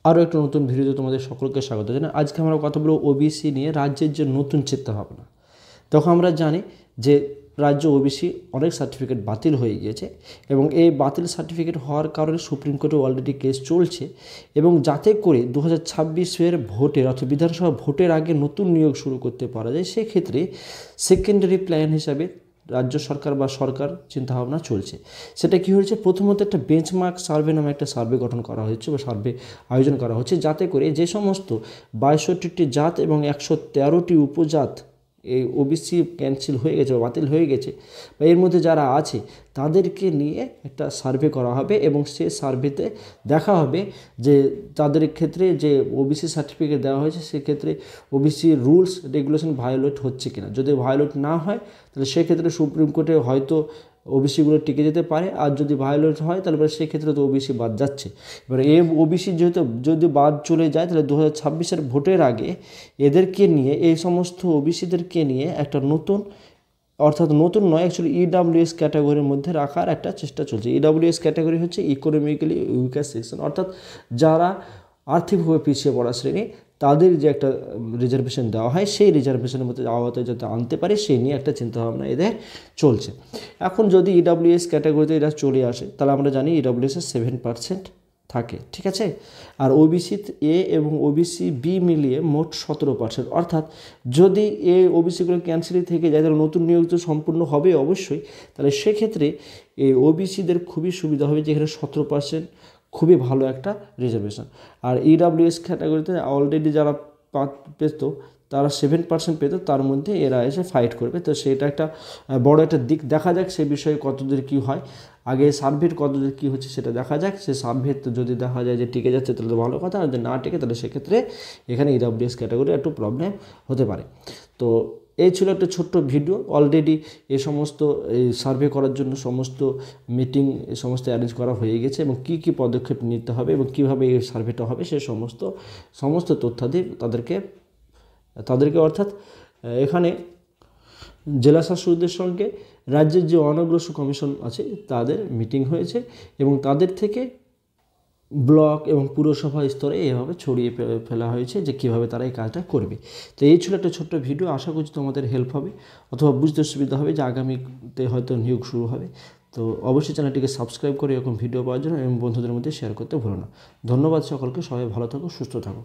আরও একটা নতুন ভিডিওতে তোমাদের সকলকে স্বাগত জানাই। আজকে আমরা কথা বলবো ওবিসি নিয়ে, রাজ্যের যে নতুন চিন্তাভাবনা। তখন আমরা জানি যে রাজ্য ওবিসি অনেক সার্টিফিকেট বাতিল হয়ে গিয়েছে এবং এই বাতিল সার্টিফিকেট হওয়ার কারণে সুপ্রিম কোর্টে অলরেডি কেস চলছে এবং যাতে করে 2026-এর ভোটের অর্থাৎ বিধানসভা ভোটের আগে নতুন নিয়োগ শুরু করতে পারা যায়, সেক্ষেত্রে সেকেন্ডারি প্ল্যান হিসাবে রাজ্য সরকার বা সরকার চিন্তাভাবনা চলছে। সেটা কী হয়েছে, প্রথমত একটা বেঞ্চমার্ক সার্ভে নামে একটা সার্ভে গঠন করা হচ্ছে বা সার্ভে আয়োজন করা হচ্ছে, যাতে করে যে সমস্ত 62টি জাত এবং 113টি উপজাত এই ওবিসি ক্যান্সেল হয়ে গেছে বা বাতিল হয়ে গেছে বা এর মধ্যে যারা আছে তাদেরকে নিয়ে একটা সার্ভে করা হবে এবং সে সার্ভেতে দেখা হবে যে তাদের ক্ষেত্রে যে ওবিসি সার্টিফিকেট দেওয়া হয়েছে সেক্ষেত্রে ওবিসি রুলস রেগুলেশন ভায়োলেট হচ্ছে কিনা। যদি ভায়োলেট না হয় তাহলে সেক্ষেত্রে সুপ্রিম কোর্টে হয়তো ওবিসিগুলো টিকে যেতে পারে, আর যদি ভায়োলেট হয় তাহলে সেক্ষেত্রে তো ওবিসি বাদ যাচ্ছে। এবার এই ওবিসি যেহেতু যদি বাদ চলে যায় তাহলে 2026-এর ভোটের আগে এদেরকে নিয়ে, এই সমস্ত ওবিসিদেরকে নিয়ে একটা নতুন, অর্থাৎ নতুন নয়, অ্যাকচুয়ালি ইডাব্লিউএস ক্যাটাগরির মধ্যে রাখার একটা চেষ্টা চলছে। ইডাব্লিউএস ক্যাটাগরি হচ্ছে ইকোনমিক্যালি উইকার সেকশন, অর্থাৎ যারা আর্থিকভাবে পিছিয়ে পড়া শ্রেণী, তাদের যে একটা রিজার্ভেশন দেওয়া হয় সেই রিজার্ভেশনের মধ্যে আওতায় যাতে আনতে পারে সেই নিয়ে একটা চিন্তাভাবনা এদের চলছে। এখন যদি ইডাব্লিউএস ক্যাটাগরিতে এরা চলে আসে তাহলে আমরা জানি ইডাব্লিউএসের 7% থাকে, ঠিক আছে। আর ওবিসি এ এবং ওবিসি বি মিলিয়ে মোট 17%, অর্থাৎ যদি এ ওবিসিগুলো ক্যান্সেলই থেকে যায় তাহলে নতুন নিয়োগ তো সম্পূর্ণ হবে অবশ্যই। তাহলে সেক্ষেত্রে এই ওবিসিদের খুবই সুবিধা হবে, যেখানে 17% খুবই ভালো একটা রিজার্ভেশন। আর ইডাব্লিউএস ক্যাটাগরিতে অলরেডি যারা পেত তারা 7% পেত, তার মধ্যে এরা এসে ফাইট করবে। তো সেটা একটা বড় একটা দিক, দেখা যাক সে বিষয়ে কতদূর কী হয়। আগে সার্ভের কতদূর কী হচ্ছে সেটা দেখা যাক। সে সার্ভে তো যদি দেখা যায় যে টিকে যাচ্ছে তাহলে তো ভালো কথা, আর যদি না টিকে তাহলে সেক্ষেত্রে এখানে ইডাব্লিউএস ক্যাটাগরি একটু প্রবলেম হতে পারে। তো এই ছিল একটা ছোট্ট ভিডিও। অলরেডি এ সমস্ত এই সার্ভে করার জন্য সমস্ত মিটিং এ সমস্ত অ্যারেঞ্জ করা হয়ে গেছে এবং কী কী পদক্ষেপ নিতে হবে এবং কীভাবে এই সার্ভেটা হবে সে সমস্ত তথ্যাদি তাদেরকে অর্থাৎ এখানে জেলা শাসকদের সঙ্গে রাজ্যের যে অনগ্রসর কমিশন আছে তাদের মিটিং হয়েছে এবং তাদের থেকে ব্লক এবং পুরসভা স্তরে এভাবে ছড়িয়ে ফেলা হয়েছে যে কীভাবে তারা এই কাজটা করবে। তো এই ছিল একটা ছোট্ট ভিডিও, আশা করছি তোমাদের হেল্প হবে অথবা বুঝতে সুবিধা হবে যে আগামীতে হয়তো নিয়োগ শুরু হবে। তো অবশ্যই চ্যানেলটিকে সাবস্ক্রাইব করে এরকম ভিডিও পাওয়ার জন্য এবং বন্ধুদের মধ্যে শেয়ার করতে ভুলো না। ধন্যবাদ সকলকে, সবাই ভালো থাকো, সুস্থ থাকো।